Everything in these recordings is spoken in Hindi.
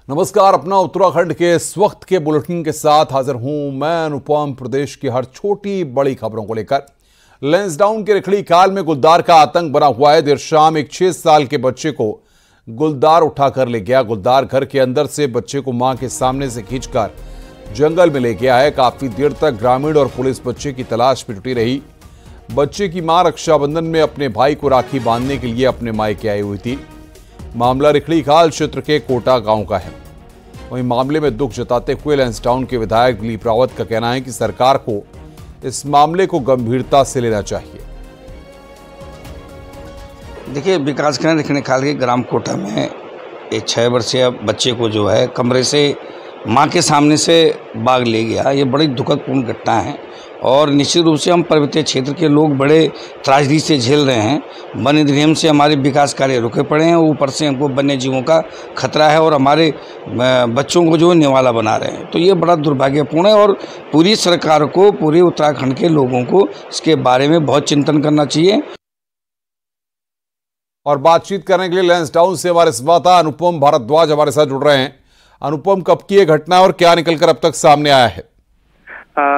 नमस्कार। अपना उत्तराखंड के इस वक्त के बुलेटिन के साथ हाजिर हूं मैं अनुपम। प्रदेश की हर छोटी बड़ी खबरों को लेकर। लैंसडाउन के रिखड़ी खाल में गुलदार का आतंक बना हुआ है। देर शाम एक 6 साल के बच्चे को गुलदार उठाकर ले गया। गुलदार घर के अंदर से बच्चे को मां के सामने से खींचकर जंगल में ले गया है। काफी देर तक ग्रामीण और पुलिस बच्चे की तलाश में जुटी रही। बच्चे की मां रक्षाबंधन में अपने भाई को राखी बांधने के लिए अपने मायके आई हुई थी। मामला रिखड़ी खाल क्षेत्र के कोटा गांव का है। वहीं मामले में दुख जताते हुए लैंसडाउन के विधायक दिलीप रावत का कहना है कि सरकार को इस मामले को गंभीरता से लेना चाहिए। देखिए, विकासखंड रिखड़ी खाल के ग्राम कोटा में एक 6 वर्षीय बच्चे को जो है कमरे से मां के सामने से बाघ ले गया। ये बड़ी दुखदपूर्ण घटना है और निश्चित रूप से हम पर्वतीय क्षेत्र के लोग बड़े त्रासदी से झेल रहे हैं। वन अधिनियम से हमारे विकास कार्य रुके पड़े हैं, ऊपर से हमको वन्य जीवों का खतरा है और हमारे बच्चों को जो निवाला बना रहे हैं। तो ये बड़ा दुर्भाग्यपूर्ण है और पूरी सरकार को, पूरे उत्तराखंड के लोगों को इसके बारे में बहुत चिंतन करना चाहिए। और बातचीत करने के लिए लैंसडाउन से हमारे संवाददाता अनुपम भारद्वाज हमारे साथ जुड़ रहे हैं। अनुपम, कब की ये घटना और क्या निकलकर अब तक सामने आया है?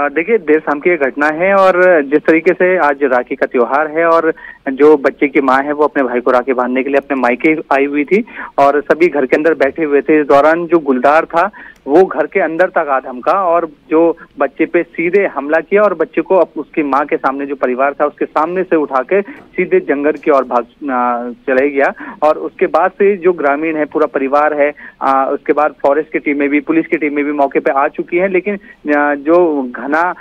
देखिए, देर शाम की घटना है और जिस तरीके से आज राखी का त्योहार है और जो बच्चे की मां है वो अपने भाई को राखी बांधने के लिए अपने मायके आई हुई थी और सभी घर के अंदर बैठे हुए थे। इस दौरान जो गुलदार था वो घर के अंदर तक आ धमका और जो बच्चे पे सीधे हमला किया और बच्चे को उसकी मां के सामने जो परिवार था उसके सामने से उठा के सीधे जंगल की ओर भाग चले गया। और उसके बाद से जो ग्रामीण है, पूरा परिवार है, उसके बाद फॉरेस्ट की टीमें भी, पुलिस की टीमें भी मौके पे आ चुकी हैं। लेकिन जो घना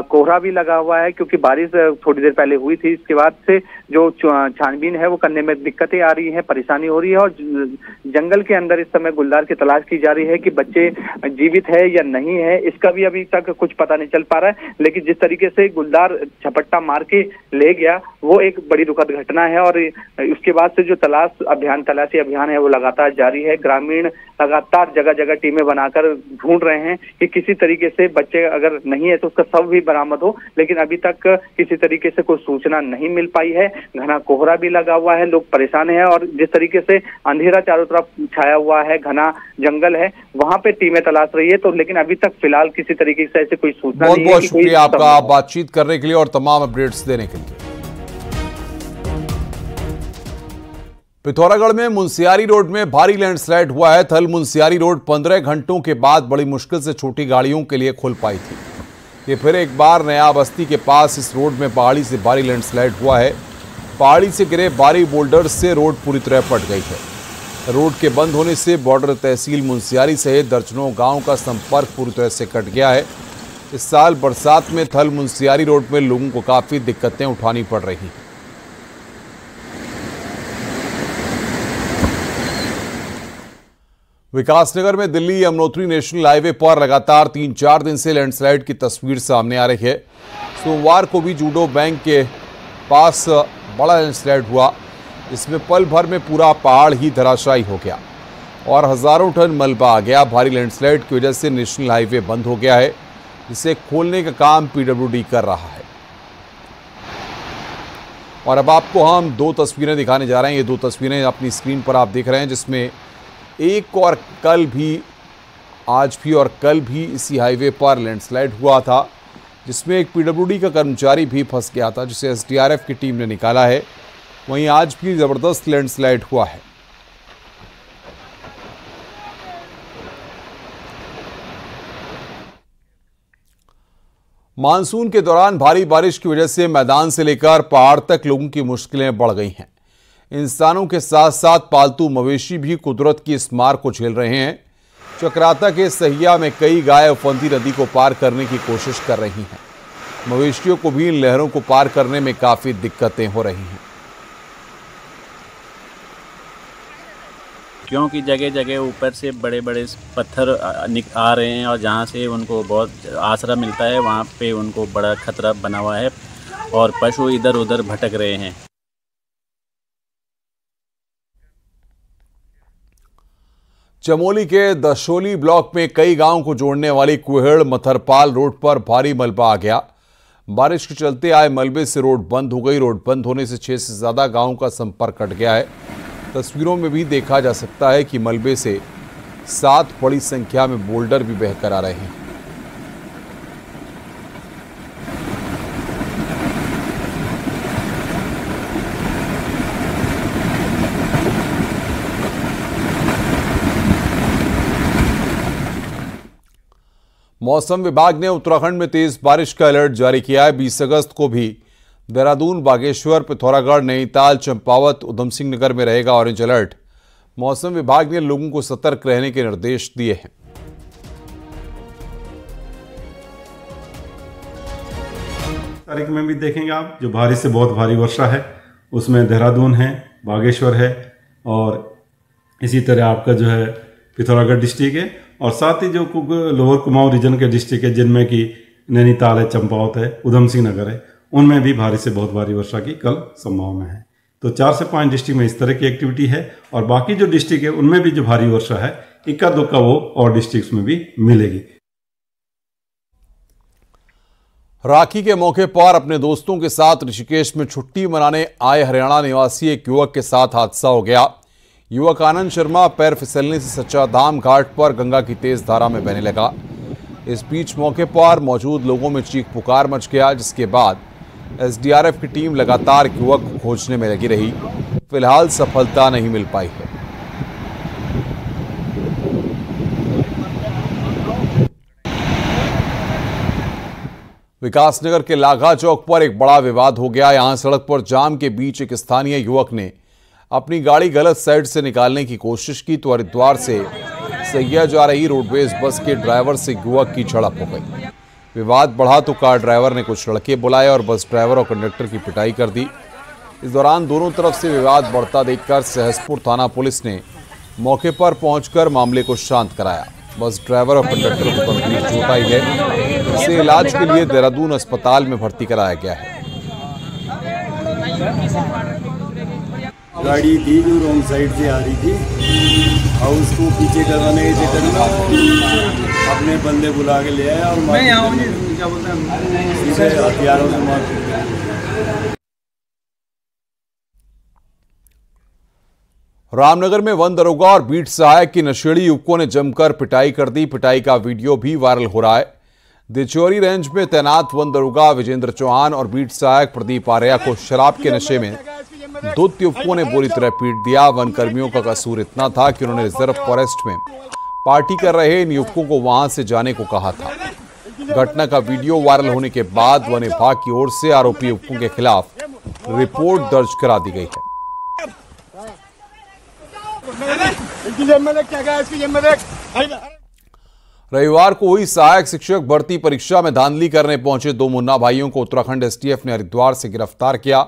कोहरा भी लगा हुआ है क्योंकि बारिश थोड़ी देर पहले हुई थी। इसके बाद से जो छानबीन है वो करने में दिक्कतें आ रही है, परेशानी हो रही है और जंगल के अंदर इस समय गुलदार की तलाश की जा रही है कि बच्चे जीवित है या नहीं है, इसका भी अभी तक कुछ पता नहीं चल पा रहा है। लेकिन जिस तरीके से गुलदार झपट्टा मार के ले गया वो एक बड़ी दुखद घटना है और उसके बाद से जो तलाशी अभियान है वो लगातार जारी है। ग्रामीण लगातार जगह जगह टीमें बनाकर ढूंढ रहे हैं कि किसी तरीके से बच्चे अगर नहीं है तो उसका शव भी बरामद हो, लेकिन अभी तक किसी तरीके से कोई सूचना नहीं मिल पाई है। घना कोहरा भी लगा हुआ है, लोग परेशान हैं और जिस तरीके से अंधेरा चारों तरफ छाया हुआ है, घना जंगल है, वहां पे टीमें तलाश रही है। तो लेकिन अभी तक फिलहाल किसी तरीके से ऐसे कोई सूचना नहीं है। बहुत बहुत शुक्रिया आपका बातचीत करने के लिए और तमाम अपडेट्स देने के लिए। पिथौरागढ़ में मुंशियारी रोड में भारी लैंडस्लाइड हुआ है। थल मुंशियारी रोड 15 घंटों के बाद बड़ी मुश्किल से छोटी गाड़ियों के लिए खुल पाई थी। ये फिर एक बार नया बस्ती के पास इस रोड में पहाड़ी से भारी लैंडस्लाइड हुआ है। पहाड़ी से गिरे भारी बोल्डर्स से रोड पूरी तरह फट गई है। रोड के बंद होने से बॉर्डर तहसील मुंशियारी सहित दर्जनों गांव का संपर्क पूरी तरह से कट गया है। इस साल बरसात में थल मुंशियारी रोड में लोगों को काफी दिक्कतें उठानी पड़ रही हैं। विकासनगर में दिल्ली यमुनोत्री नेशनल हाईवे पर लगातार 3-4 दिन से लैंडस्लाइड की तस्वीर सामने आ रही है। सोमवार को भी जूडो बैंक के पास बड़ा लैंडस्लाइड हुआ। इसमें पल भर में पूरा पहाड़ ही धराशायी हो गया और हजारों टन मलबा आ गया। भारी लैंडस्लाइड की वजह से नेशनल हाईवे बंद हो गया है, जिसे खोलने का काम पीडब्ल्यूडी कर रहा है। और अब आपको हम 2 तस्वीरें दिखाने जा रहे हैं। ये 2 तस्वीरें अपनी स्क्रीन पर आप देख रहे हैं, जिसमें एक और कल भी, आज भी और कल भी इसी हाईवे पर लैंडस्लाइड हुआ था, जिसमें एक पीडब्ल्यूडी का कर्मचारी भी फंस गया था, जिसे एसडीआरएफ की टीम ने निकाला है। वहीं आज भी जबरदस्त लैंडस्लाइड हुआ है। मानसून के दौरान भारी बारिश की वजह से मैदान से लेकर पहाड़ तक लोगों की मुश्किलें बढ़ गई हैं। इंसानों के साथ साथ पालतू मवेशी भी कुदरत की इस मार को झेल रहे हैं। चक्राता के सहिया में कई गाय उफंती नदी को पार करने की कोशिश कर रही हैं। मवेशियों को भी इन लहरों को पार करने में काफी दिक्कतें हो रही हैं, क्योंकि जगह जगह ऊपर से बड़े बड़े पत्थर आ रहे हैं और जहाँ से उनको बहुत आसरा मिलता है वहाँ पे उनको बड़ा खतरा बना हुआ है और पशु इधर उधर भटक रहे हैं। चमोली के दशोली ब्लॉक में कई गांवों को जोड़ने वाली कुहेड़ मथरपाल रोड पर भारी मलबा आ गया। बारिश के चलते आए मलबे से रोड बंद हो गई। रोड बंद होने से 6 से ज्यादा गांवों का संपर्क कट गया है। तस्वीरों में भी देखा जा सकता है कि मलबे से साथ बड़ी संख्या में बोल्डर भी बहकर आ रहे हैं। मौसम विभाग ने उत्तराखंड में तेज बारिश का अलर्ट जारी किया है। 20 अगस्त को भी देहरादून, बागेश्वर, पिथौरागढ़, नैनीताल, चंपावत, उधम सिंह नगर में रहेगा ऑरेंज अलर्ट। मौसम विभाग ने लोगों को सतर्क रहने के निर्देश दिए हैं। तारीख में भी देखेंगे आप, जो भारी से बहुत भारी वर्षा है उसमें देहरादून है, बागेश्वर है और इसी तरह आपका जो है पिथौरागढ़ डिस्ट्रिक्ट है और साथ ही जो लोअर कुमाऊं रीजन के डिस्ट्रिक्ट है जिनमें कि नैनीताल है, चंपावत है, उधम सिंह नगर है, उनमें भी भारी से बहुत भारी वर्षा की कल संभावना है। तो 4 से 5 डिस्ट्रिक्ट में इस तरह की एक्टिविटी है और बाकी जो डिस्ट्रिक्ट है उनमें भी जो भारी वर्षा है इक्का दुक्का वो और डिस्ट्रिक्ट में भी मिलेगी। राखी के मौके पर अपने दोस्तों के साथ ऋषिकेश में छुट्टी मनाने आए हरियाणा निवासी एक युवक के साथ हादसा हो गया। युवक आनंद शर्मा पैर फिसलने से सच्चा धाम घाट पर गंगा की तेज धारा में बहने लगा। इस बीच मौके पर मौजूद लोगों में चीख पुकार मच गया, जिसके बाद एसडीआरएफ की टीम लगातार युवक को खोजने में लगी रही। फिलहाल सफलता नहीं मिल पाई है। विकासनगर के लाघा चौक पर एक बड़ा विवाद हो गया। यहां सड़क पर जाम के बीच एक स्थानीय युवक ने अपनी गाड़ी गलत साइड से निकालने की कोशिश की तो हरिद्वार से सैया जा रही रोडवेज बस के ड्राइवर से युवक की झड़प हो गई। विवाद बढ़ा तो कार ड्राइवर ने कुछ लड़के बुलाए और बस ड्राइवर और कंडक्टर की पिटाई कर दी। इस दौरान दोनों तरफ से विवाद बढ़ता देखकर सहसपुर थाना पुलिस ने मौके पर पहुंचकर मामले को शांत कराया। बस ड्राइवर और कंडक्टर को गंभीर चोट आई है, इसे इलाज के लिए देहरादून अस्पताल में भर्ती कराया गया है। गाड़ी थी जो रॉन्ग साइड से आ रही थी और उसको पीछे करवाने के चक्कर में अपने बंदे बुला के ले आया और सीधे हथियारों से मार दिया। रामनगर में वन दरोगा और बीट सहायक की नशेड़ी युवकों ने जमकर पिटाई कर दी। पिटाई का वीडियो भी वायरल हो रहा है। दिचौरी रेंज में तैनात वन दरोगा विजेंद्र चौहान और बीट सहायक प्रदीप आर्या को शराब के नशे में 2 युवकों ने बुरी तरह पीट दिया। वन कर्मियों का कसूर इतना था कि उन्होंने रिजर्व फॉरेस्ट में पार्टी कर रहे इन युवकों को वहां से जाने को कहा था। घटना का वीडियो वायरल होने के बाद वन विभाग की ओर से आरोपी युवकों के खिलाफ रिपोर्ट दर्ज करा दी गई है। रविवार को हुई सहायक शिक्षक भर्ती परीक्षा में धांधली करने पहुंचे 2 मुन्ना भाइयों को उत्तराखंड एसटीएफ ने हरिद्वार से गिरफ्तार किया।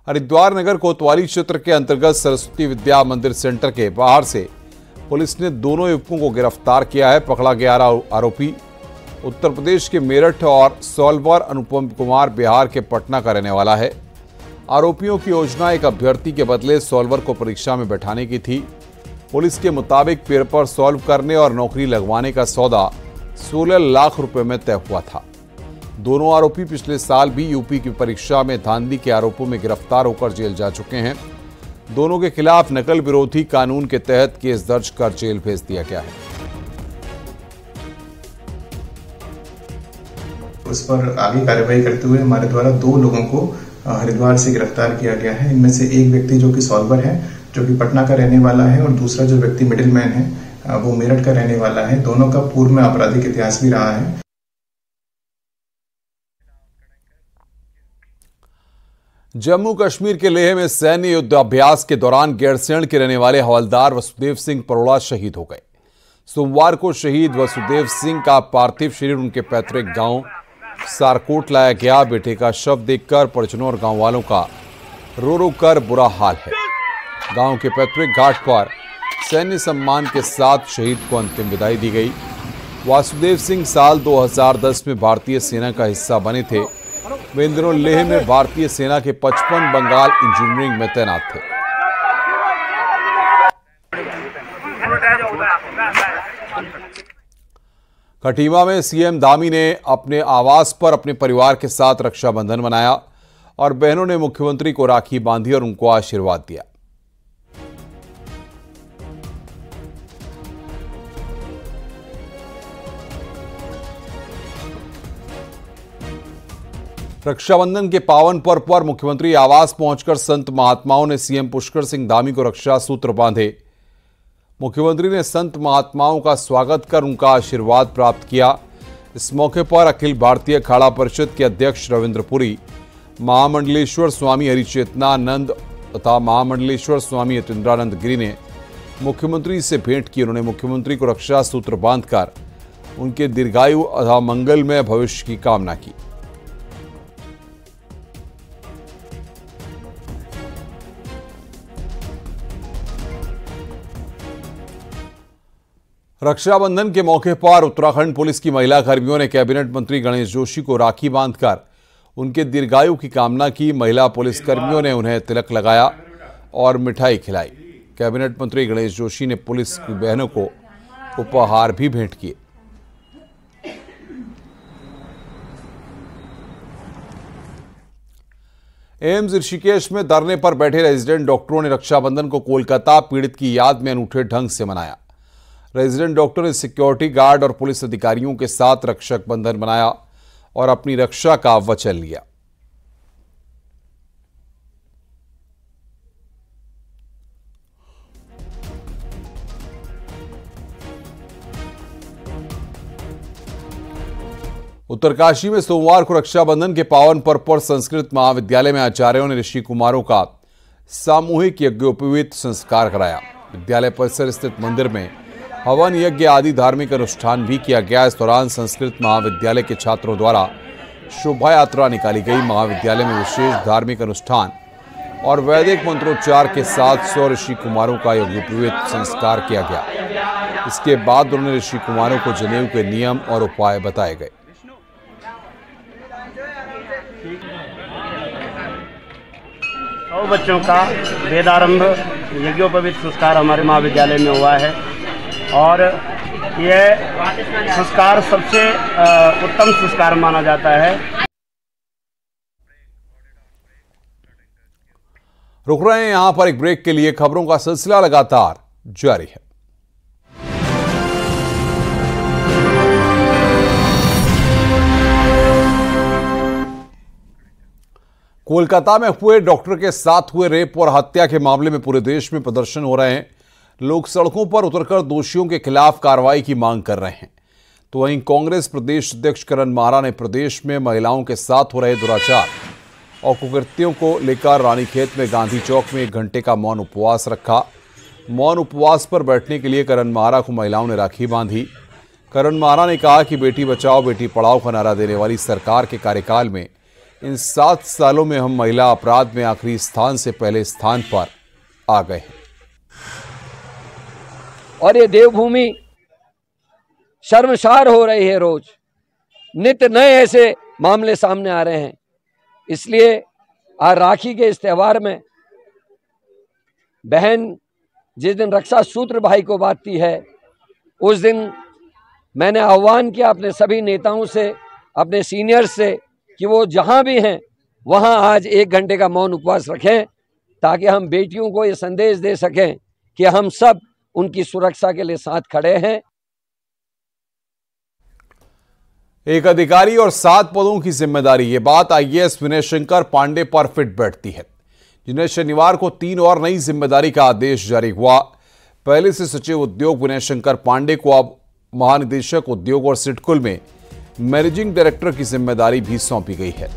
हरिद्वार नगर कोतवाली क्षेत्र के अंतर्गत सरस्वती विद्या मंदिर सेंटर के बाहर से पुलिस ने दोनों युवकों को गिरफ्तार किया है। पकड़ा गया आरोपी उत्तर प्रदेश के मेरठ और सॉल्वर अनुपम कुमार बिहार के पटना का रहने वाला है। आरोपियों की योजना एक अभ्यर्थी के बदले सॉल्वर को परीक्षा में बैठाने की थी। पुलिस के मुताबिक पेपर सॉल्व करने और नौकरी लगवाने का सौदा 16 लाख रुपए में तय हुआ था। दोनों आरोपी पिछले साल भी यूपी की परीक्षा में धांधली के आरोपों में गिरफ्तार होकर जेल जा चुके हैं। दोनों के खिलाफ नकल विरोधी कानून के तहत केस दर्ज कर जेल भेज दिया गया है। उस पर आगे कार्रवाई करते हुए हमारे द्वारा 2 लोगों को हरिद्वार से गिरफ्तार किया गया है। इनमें से एक व्यक्ति जो कि सॉल्वर है, जो कि पटना का रहने वाला है, और दूसरा जो व्यक्ति मिडिल मैन है वो मेरठ का रहने वाला है। दोनों का पूर्व में आपराधिक इतिहास भी रहा है। जम्मू कश्मीर के लेह में सैन्य युद्धाभ्यास के दौरान गैरसैंण के रहने वाले हवलदार वसुदेव सिंह परोड़ा शहीद हो गए। सोमवार को शहीद वसुदेव सिंह का पार्थिव शरीर उनके पैतृक गांव सारकोट लाया गया। बेटे का शव देखकर परिजनों और गांव वालों का रो रो कर बुरा हाल है। गांव के पैतृक घाट पर सैन्य सम्मान के साथ शहीद को अंतिम विदाई दी गई। वासुदेव सिंह साल 2010 में भारतीय सेना का हिस्सा बने थे। वे इन दिनों लेह में भारतीय सेना के 55 बंगाल इंजीनियरिंग में तैनात थे। खटीमा में सीएम धामी ने अपने आवास पर अपने परिवार के साथ रक्षाबंधन मनाया और बहनों ने मुख्यमंत्री को राखी बांधी और उनको आशीर्वाद दिया। रक्षाबंधन के पावन पर्व पर मुख्यमंत्री आवास पहुंचकर संत महात्माओं ने सीएम पुष्कर सिंह धामी को रक्षा सूत्र बांधे। मुख्यमंत्री ने संत महात्माओं का स्वागत कर उनका आशीर्वाद प्राप्त किया। इस मौके पर अखिल भारतीय अखाड़ा परिषद के अध्यक्ष रविंद्र पुरी, महामंडलेश्वर स्वामी हरिचेतनानंद तथा महामंडलेश्वर स्वामी यतीन्द्रानंद गिरी ने मुख्यमंत्री से भेंट की। उन्होंने मुख्यमंत्री को रक्षा सूत्र बांधकर उनके दीर्घायु तथा मंगलमय भविष्य की कामना की। रक्षाबंधन के मौके पर उत्तराखंड पुलिस की महिला कर्मियों ने कैबिनेट मंत्री गणेश जोशी को राखी बांधकर उनके दीर्घायु की कामना की। महिला पुलिस कर्मियों ने उन्हें तिलक लगाया और मिठाई खिलाई। कैबिनेट मंत्री गणेश जोशी ने पुलिस की बहनों को उपहार भी भेंट किए। एम्स ऋषिकेश में धरने पर बैठे रेजिडेंट डॉक्टरों ने रक्षाबंधन को कोलकाता पीड़ित की याद में अनूठे ढंग से मनाया। रेजिडेंट डॉक्टर ने सिक्योरिटी गार्ड और पुलिस अधिकारियों के साथ रक्षक बंधन बनाया और अपनी रक्षा का वचन लिया। उत्तरकाशी में सोमवार को रक्षाबंधन के पावन पर्व पर संस्कृत महाविद्यालय में आचार्यों ने ऋषि कुमारों का सामूहिक यज्ञोपवीत संस्कार कराया। विद्यालय परिसर स्थित मंदिर में हवन यज्ञ आदि धार्मिक अनुष्ठान भी किया गया। इस दौरान संस्कृत महाविद्यालय के छात्रों द्वारा शोभा यात्रा निकाली गई। महाविद्यालय में विशेष धार्मिक अनुष्ठान और वैदिक मंत्रोच्चार के साथ 100 ऋषि कुमारों का यज्ञोपवीत संस्कार किया गया। इसके बाद उन्होंने ऋषि कुमारों को जनेऊ के नियम और उपाय बताए गए। 100 बच्चों का वेदारंभ यज्ञोपवीत संस्कार हमारे महाविद्यालय में हुआ है और यह संस्कार सबसे उत्तम संस्कार माना जाता है। रुक रहे हैं यहां पर एक ब्रेक के लिए। खबरों का सिलसिला लगातार जारी है। कोलकाता में हुए डॉक्टर के साथ हुए रेप और हत्या के मामले में पूरे देश में प्रदर्शन हो रहे हैं। लोग सड़कों पर उतरकर दोषियों के खिलाफ कार्रवाई की मांग कर रहे हैं। तो वहीं कांग्रेस प्रदेश अध्यक्ष करण मारा ने प्रदेश में महिलाओं के साथ हो रहे दुराचार और कुकृत्यों को लेकर रानीखेत में गांधी चौक में 1 घंटे का मौन उपवास रखा। मौन उपवास पर बैठने के लिए करण मारा को महिलाओं ने राखी बांधी। करण मारा ने कहा कि बेटी बचाओ बेटी पढ़ाओ का नारा देने वाली सरकार के कार्यकाल में इन 7 सालों में हम महिला अपराध में आखिरी स्थान से पहले स्थान पर आ गए हैं। और ये देवभूमि शर्मसार हो रही है। रोज नित्य नए ऐसे मामले सामने आ रहे हैं। इसलिए आज राखी के इस त्योहार में बहन जिस दिन रक्षा सूत्र भाई को बांधती है, उस दिन मैंने आह्वान किया अपने सभी नेताओं से, अपने सीनियर्स से कि वो जहां भी हैं वहां आज 1 घंटे का मौन उपवास रखें, ताकि हम बेटियों को ये संदेश दे सकें कि हम सब उनकी सुरक्षा के लिए साथ खड़े हैं। एक अधिकारी और 7 पदों की जिम्मेदारी, ये बात आईएएस विनय शंकर पांडे पर फिट बैठती है, जिन्हें शनिवार को 3 और नई जिम्मेदारी का आदेश जारी हुआ। पहले से सचिव उद्योग विनय शंकर पांडे को अब महानिदेशक उद्योग और सिडकुल में मैनेजिंग डायरेक्टर की जिम्मेदारी भी सौंपी गई है।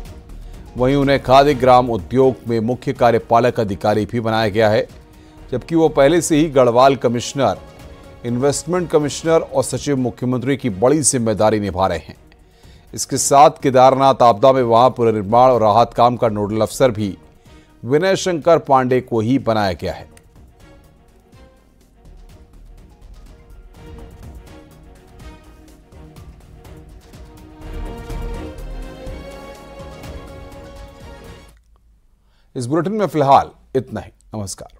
वहीं उन्हें खाद्य ग्राम उद्योग में मुख्य कार्यपालक अधिकारी भी बनाया गया है, जबकि वो पहले से ही गढ़वाल कमिश्नर, इन्वेस्टमेंट कमिश्नर और सचिव मुख्यमंत्री की बड़ी जिम्मेदारी निभा रहे हैं। इसके साथ केदारनाथ आपदा में वहां पुनर्निर्माण और राहत काम का नोडल अफसर भी विनय शंकर पांडे को ही बनाया गया है। इस बुलेटिन में फिलहाल इतना ही। नमस्कार।